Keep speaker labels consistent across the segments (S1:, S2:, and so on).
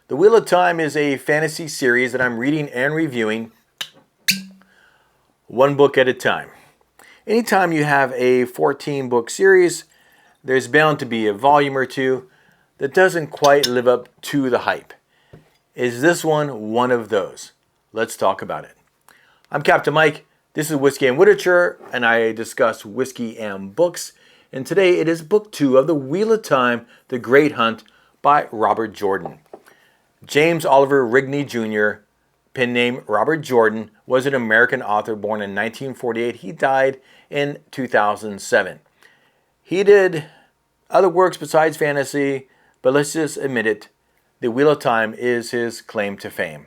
S1: The Wheel of Time is a fantasy series that I'm reading and reviewing one book at a time. Anytime you have a 14-book series, there's bound to be a volume or two that doesn't quite live up to the hype. Is this one of those? Let's talk about it. I'm Captain Mike. This is Whiskey and Witerature, and I discuss whiskey and books. And today it is book 2 of The Wheel of Time, The Great Hunt by Robert Jordan. James Oliver Rigney Jr., pen name Robert Jordan, was an American author born in 1948. He died in 2007. He did other works besides fantasy, but let's just admit it, The Wheel of Time is his claim to fame.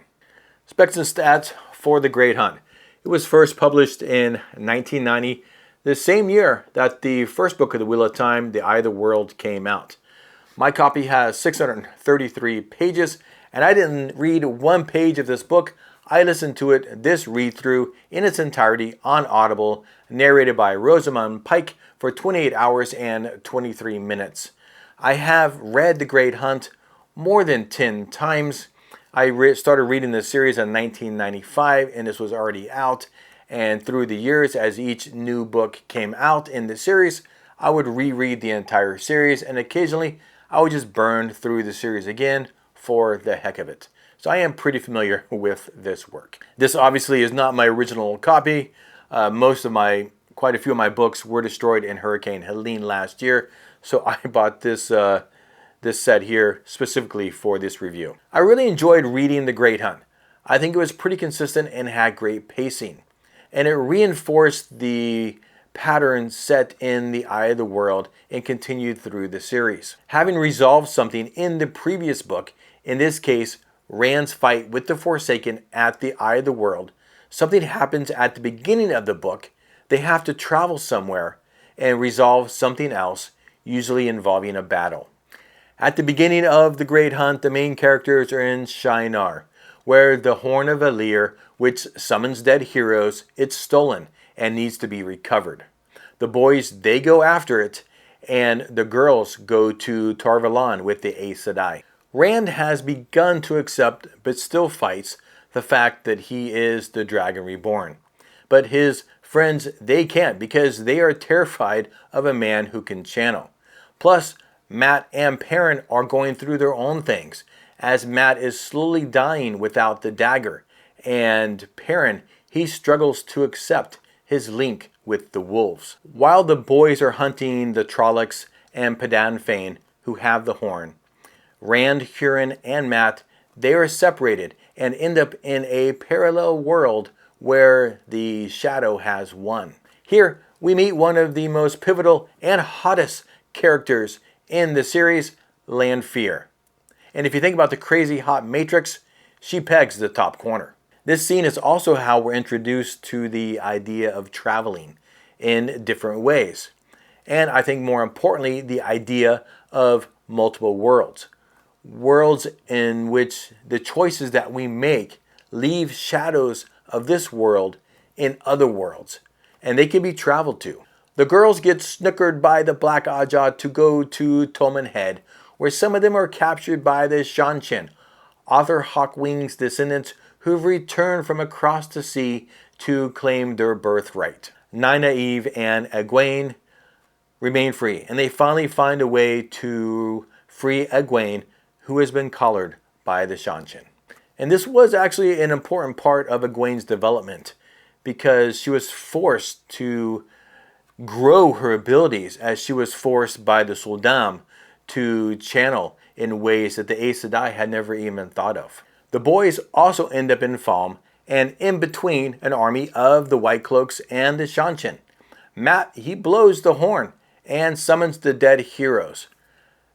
S1: Specs and stats for The Great Hunt. It was first published in 1990, the same year that the first book of The Wheel of Time, The Eye of the World, came out. My copy has 633 pages, and I didn't read one page of this book. I listened to it, this read-through, in its entirety on Audible, narrated by Rosamund Pike for 28 hours and 23 minutes. I have read The Great Hunt more than 10 times. I started reading this series in 1995, and this was already out. And through the years, as each new book came out in the series, I would reread the entire series, and occasionally I would just burn through the series again for the heck of it. So I am pretty familiar with this work. This obviously is not my original copy. Quite a few of my books were destroyed in Hurricane Helene last year, so I bought this set here specifically for this review. I really enjoyed reading The Great Hunt. I think it was pretty consistent and had great pacing. And it reinforced the pattern set in The Eye of the World and continued through the series. Having resolved something in the previous book, in this case, Rand's fight with the Forsaken at the Eye of the World, something happens at the beginning of the book. They have to travel somewhere and resolve something else, usually involving a battle. At the beginning of The Great Hunt, the main characters are in Shinar, where the Horn of Alir, which summons dead heroes, it's stolen and needs to be recovered. The boys, they go after it, and the girls go to Tar Valon with the Aes Sedai. Rand has begun to accept, but still fights, the fact that he is the Dragon Reborn. But his friends, they can't, because they are terrified of a man who can channel. Plus, Matt and Perrin are going through their own things, as Matt is slowly dying without the dagger, and Perrin, he struggles to accept his link with the wolves. While the boys are hunting the Trollocs and Padan Fain, who have the horn, Rand, Huron, and Matt, they are separated and end up in a parallel world where the Shadow has won. Here, we meet one of the most pivotal and hottest characters in the series, Lanfear. And if you think about the crazy hot Matrix, she pegs the top corner. This scene is also how we're introduced to the idea of traveling in different ways. And I think more importantly, the idea of multiple worlds. Worlds in which the choices that we make leave shadows of this world in other worlds. And they can be traveled to. The girls get snookered by the Black Ajah to go to Tolman Head, where some of them are captured by the Shanshin, Arthur Hawkwing's descendants who've returned from across the sea to claim their birthright. Nynaeve and Egwene remain free, and they finally find a way to free Egwene, who has been collared by the Shanshin. And this was actually an important part of Egwene's development, because she was forced to grow her abilities as she was forced by the Suldam to channel in ways that the Aes Sedai had never even thought of. The boys also end up in Falm and in between an army of the White Cloaks and the Shanshin. Matt, he blows the horn and summons the dead heroes.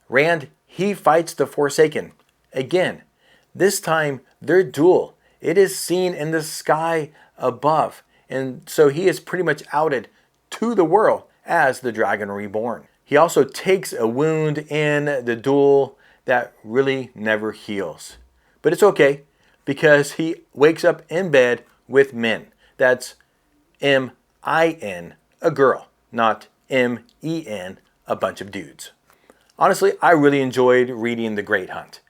S1: Rand, he fights the Forsaken. Again, this time their duel, it is seen in the sky above, and so he is pretty much outed to the world as the Dragon Reborn. He also takes a wound in the duel that really never heals. But it's okay, because he wakes up in bed with Min. That's M-I-N, a girl, not M-E-N, a bunch of dudes. Honestly, I really enjoyed reading The Great Hunt.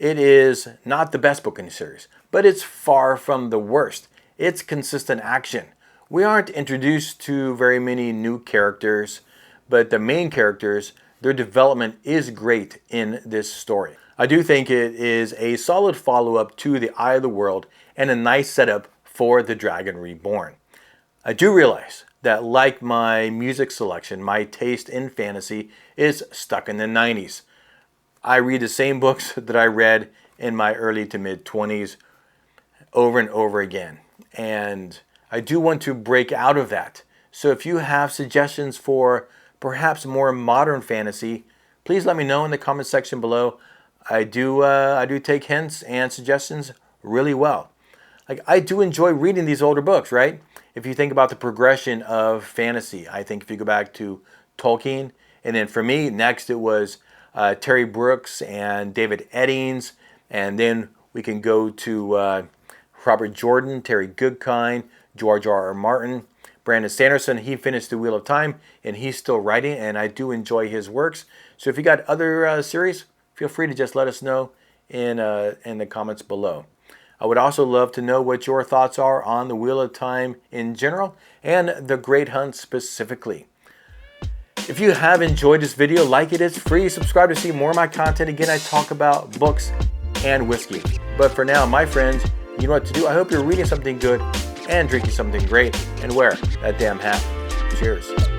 S1: It is not the best book in the series, but it's far from the worst. It's consistent action. We aren't introduced to very many new characters, but the main characters, their development is great in this story. I do think it is a solid follow-up to The Eye of the World and a nice setup for The Dragon Reborn. I do realize that, like my music selection, my taste in fantasy is stuck in the 90s. I read the same books that I read in my early to mid-20s over and over again. And I do want to break out of that. So if you have suggestions for perhaps more modern fantasy, please let me know in the comment section below. I do take hints and suggestions really well. Like, I do enjoy reading these older books, right? If you think about the progression of fantasy, I think if you go back to Tolkien, and then for me, next it was Terry Brooks and David Eddings, and then we can go to Robert Jordan, Terry Goodkind, George R.R. Martin, Brandon Sanderson. He finished The Wheel of Time, and he's still writing, and I do enjoy his works. So if you got other series, feel free to just let us know in the comments below. I would also love to know what your thoughts are on The Wheel of Time in general and The Great Hunt specifically. If you have enjoyed this video, like it. It's free. Subscribe to see more of my content. Again, I talk about books and whiskey. But for now, my friends, you know what to do. I hope you're reading something good and drinking something great, and wear that damn hat. Cheers.